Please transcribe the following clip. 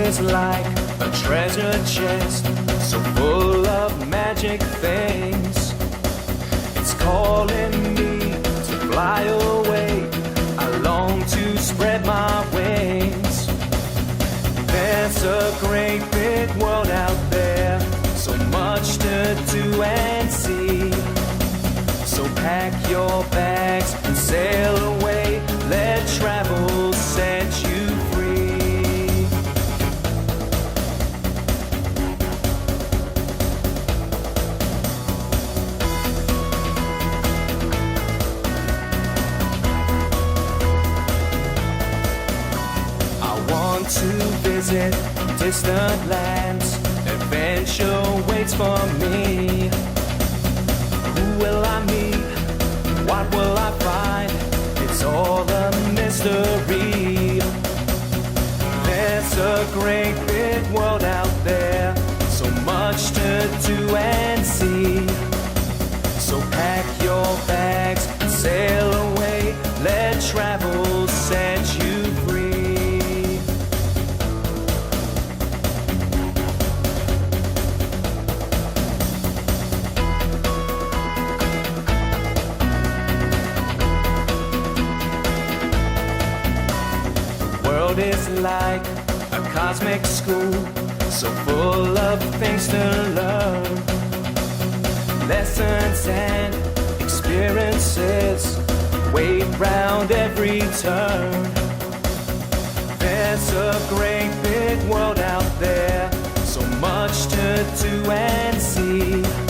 is like a treasure chest, so full of magic things. It's calling me to fly away. I long to spread my wings. There's a great big world out there, so much to do and see. So pack your bags and sail away. Let travel set you free. I want to visit distant lands. Adventure waits for me. Who will I meet? What will I find? It's all a mystery. There's a great big world out there, so much to do and see. So pack your bags and sail away. Let travel set you free. Is like a cosmic school, so full of things to learn. Lessons and experiences wait round every turn. There's a great big world out there, so much to do and see.